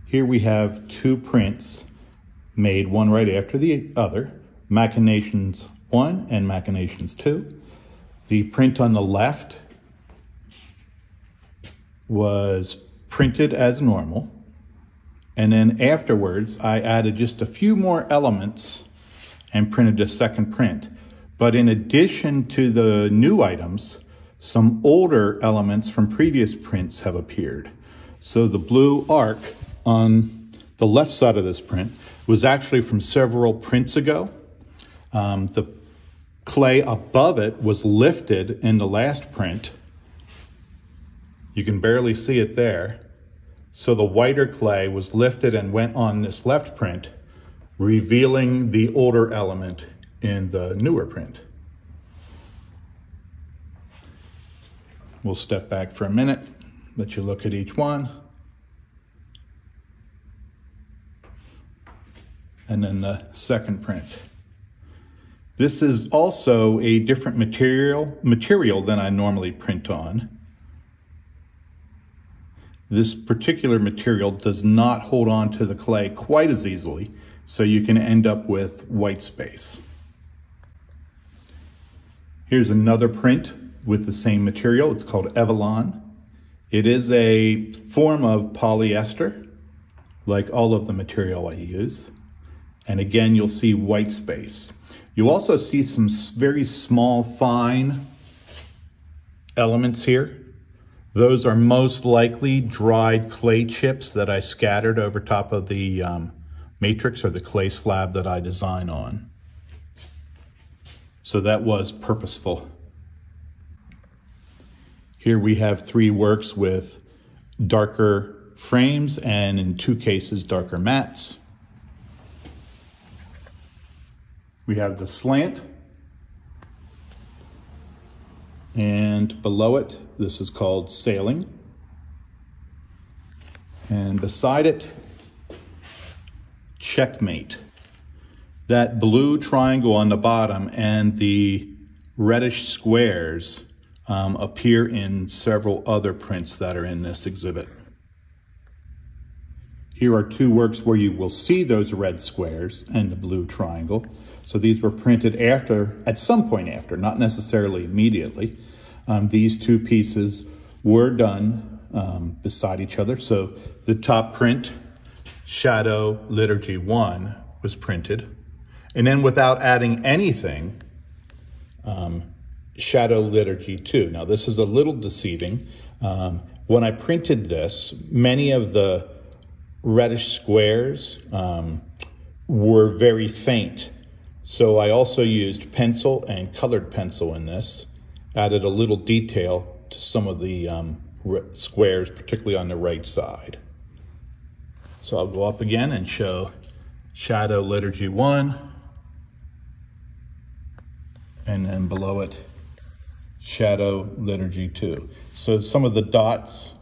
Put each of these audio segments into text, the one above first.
Here we have two prints made one right after the other, Machinations 1 and Machinations 2. The print on the left was printed as normal, and then afterwards I added just a few more elements and printed a second print. But in addition to the new items, some older elements from previous prints have appeared. So the blue arc on the left side of this print was actually from several prints ago. The clay above it was lifted in the last print. You can barely see it there. So the whiter clay was lifted and went on this left print, revealing the older element in the newer print. We'll step back for a minute, let you look at each one. And then the second print. This is also a different material than I normally print on. This particular material does not hold on to the clay quite as easily, so you can end up with white space. Here's another print with the same material. It's called Evelon. It is a form of polyester, like all of the material I use. And again, you'll see white space. You also see some very small, fine elements here. Those are most likely dried clay chips that I scattered over top of the matrix or the clay slab that I design on. So that was purposeful. Here we have three works with darker frames and in two cases darker mats. We have the slant, and below it, this is called sailing. And beside it, checkmate. That blue triangle on the bottom and the reddish squares appear in several other prints that are in this exhibit. Here are two works where you will see those red squares and the blue triangle. So these were printed after, at some point after, not necessarily immediately. These two pieces were done beside each other. So the top print, Shadow Liturgy 1, was printed. And then without adding anything, Shadow Liturgy 2. Now this is a little deceiving. When I printed this, many of the reddish squares were very faint. So I also used pencil and colored pencil in this, added a little detail to some of the squares, particularly on the right side. So I'll go up again and show Shadow Liturgy 1, and then below it, Shadow Liturgy 2. So some of the dots,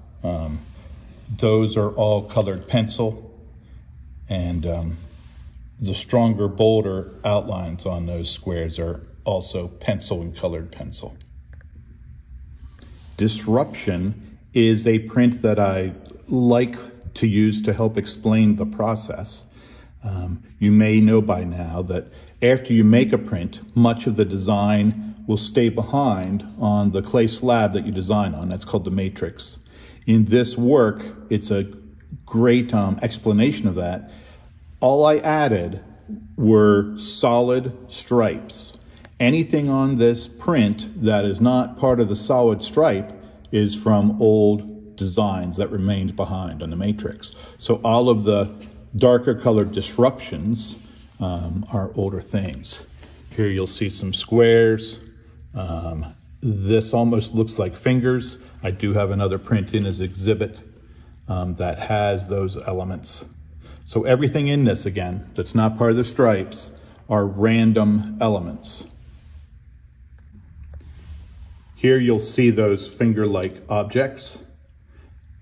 those are all colored pencil, and the stronger, bolder outlines on those squares are also pencil and colored pencil. Disruption is a print that I like to use to help explain the process. You may know by now that after you make a print, much of the design will stay behind on the clay slab that you design on. That's called the matrix. In this work, it's a great explanation of that. All I added were solid stripes. Anything on this print that is not part of the solid stripe is from old designs that remained behind on the matrix. So all of the darker colored disruptions are older things. Here you'll see some squares. This almost looks like fingers. I do have another print in as exhibit that has those elements. So everything in this, again, that's not part of the stripes, are random elements. Here you'll see those finger-like objects.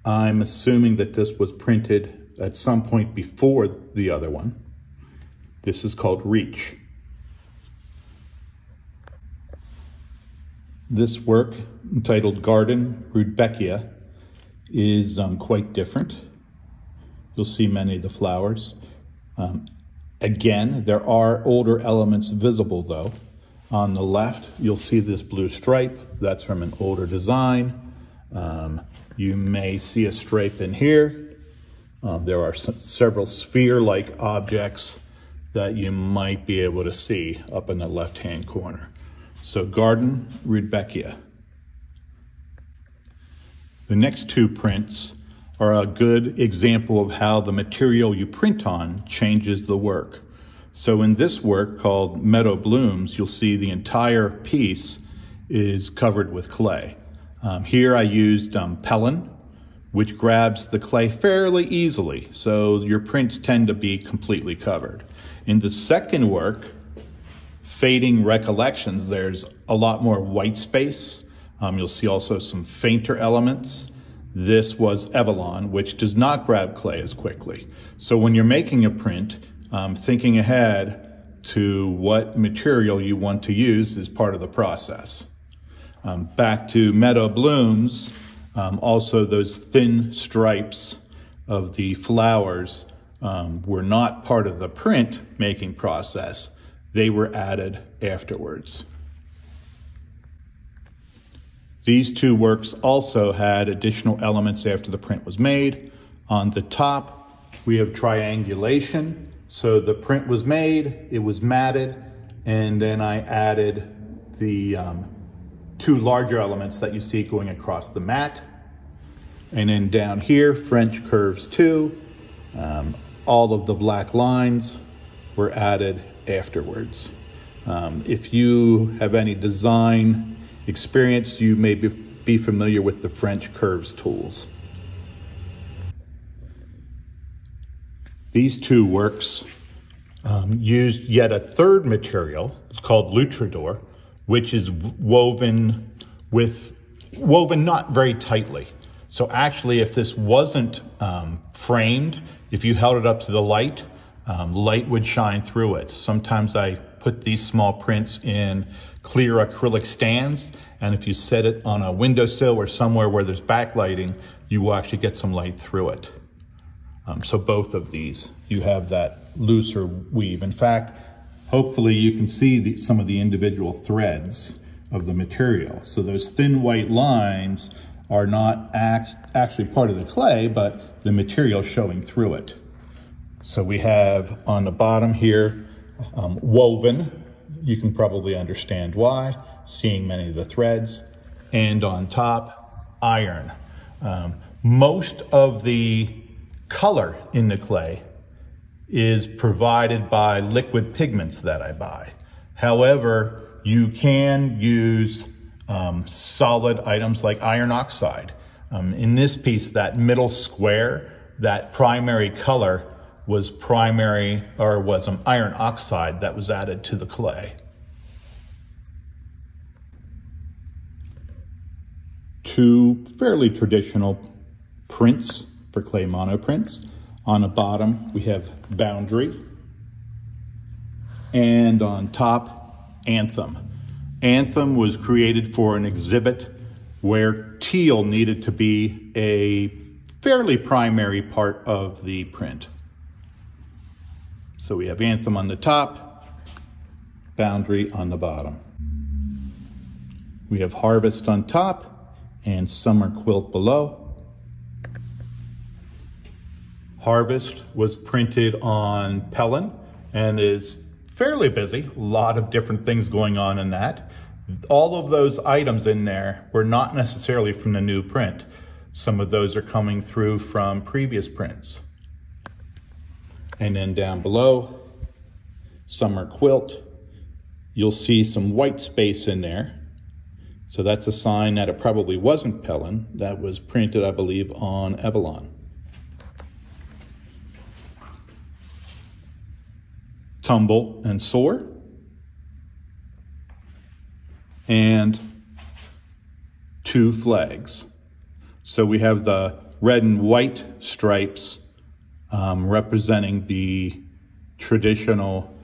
I'm assuming that this was printed at some point before the other one. This is called Reach. This work, entitled Garden Rudbeckia, is quite different. you'll see many of the flowers. Again, there are older elements visible though. On the left, you'll see this blue stripe. That's from an older design. You may see a stripe in here. There are several sphere-like objects that you might be able to see up in the left-hand corner. So Garden Rudbeckia. The next two prints are a good example of how the material you print on changes the work. So in this work called Meadow Blooms, you'll see the entire piece is covered with clay. Here I used Pellin, which grabs the clay fairly easily, so your prints tend to be completely covered. In the second work, Fading Recollections, there's a lot more white space. You'll see also some fainter elements. This was Evelon, which does not grab clay as quickly. So when you're making a print, thinking ahead to what material you want to use is part of the process. Back to Meadow Blooms, also those thin stripes of the flowers were not part of the print making process. They were added afterwards. These two works also had additional elements after the print was made. On the top, we have triangulation. So the print was made, it was matted, and then I added the two larger elements that you see going across the mat. And then down here, French curves too. All of the black lines were added afterwards. If you have any design experience, you may be familiar with the French curves tools. These two works used yet a third material called Lutrador, which is woven not very tightly. So actually, if this wasn't framed, if you held it up to the light, light would shine through it. Sometimes I put these small prints in clear acrylic stands, and if you set it on a windowsill or somewhere where there's backlighting, you will actually get some light through it. So both of these, you have that looser weave. In fact, hopefully you can see some of the individual threads of the material. So those thin white lines are not actually part of the clay, but the material showing through it. So we have on the bottom here, woven. You can probably understand why, seeing many of the threads. And on top, iron. Most of the color in the clay is provided by liquid pigments that I buy. However, you can use solid items like iron oxide. In this piece, that middle square, that primary color was iron oxide that was added to the clay. Two fairly traditional prints for clay monoprints. On the bottom, we have Boundary, and on top, Anthem. Anthem was created for an exhibit where teal needed to be a fairly primary part of the print. So we have Anthem on the top, Boundary on the bottom. We have Harvest on top and Summer Quilt below. Harvest was printed on Pellin and is fairly busy. A lot of different things going on in that. All of those items in there were not necessarily from the new print. Some of those are coming through from previous prints. And then down below, Summer Quilt. You'll see some white space in there. So that's a sign that it probably wasn't Pellin. That was printed, I believe, on Evelon. Tumble and Soar. And two flags. So we have the red and white stripes representing the traditional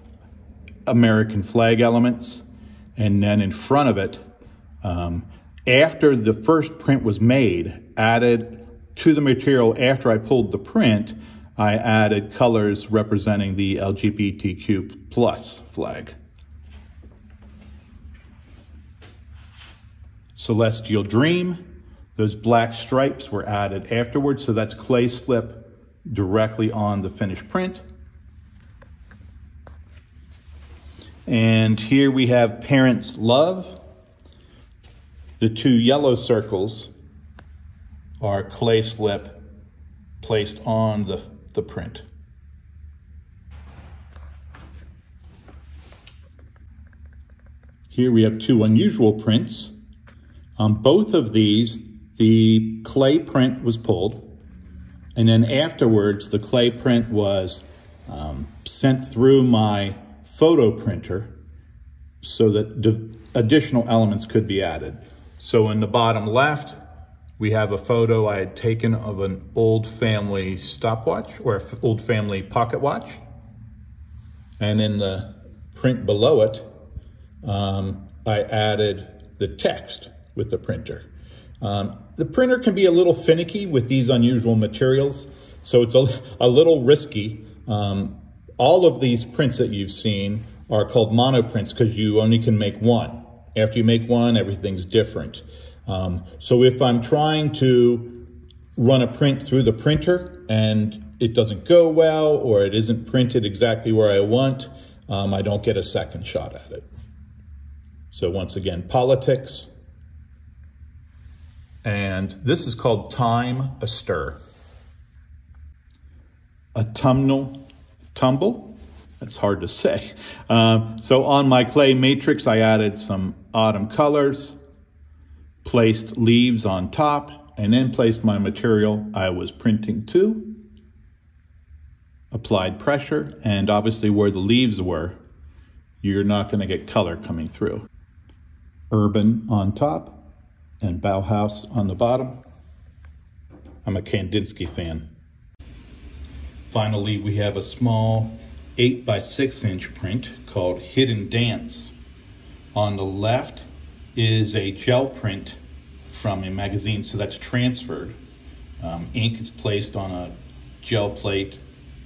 American flag elements. And then in front of it, after the first print was made, added to the material after I pulled the print, I added colors representing the LGBTQ plus flag. Celestial Dream, those black stripes were added afterwards, so that's clay slip directly on the finished print. And here we have Parents Love. The two yellow circles are clay slip placed on the print. Here we have two unusual prints. On both of these, the clay print was pulled, and then afterwards the clay print was sent through my photo printer so that additional elements could be added. So in the bottom left, we have a photo I had taken of an old family stopwatch or an old family pocket watch. And in the print below it, I added the text with the printer. The printer can be a little finicky with these unusual materials, so it's a little risky. All of these prints that you've seen are called monoprints because you only can make one. After you make one, everything's different. So if I'm trying to run a print through the printer and it doesn't go well, or it isn't printed exactly where I want, I don't get a second shot at it. So once again, politics. And this is called Time Astir. Autumnal tumble, that's hard to say. So on my clay matrix, I added some autumn colors, placed leaves on top, and then placed my material I was printing to. Applied pressure, and obviously where the leaves were, you're not gonna get color coming through. Urban on top, and Bauhaus on the bottom. I'm a Kandinsky fan. Finally, we have a small 8 by 6 inch print called Hidden Dance. On the left is a gel print from a magazine, so that's transferred. Ink is placed on a gel plate,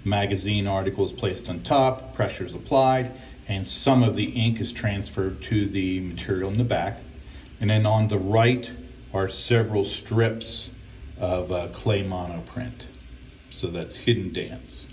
magazine article is placed on top, pressure is applied, and some of the ink is transferred to the material in the back. And then on the right are several strips of clay monoprint. So that's Hidden Dance.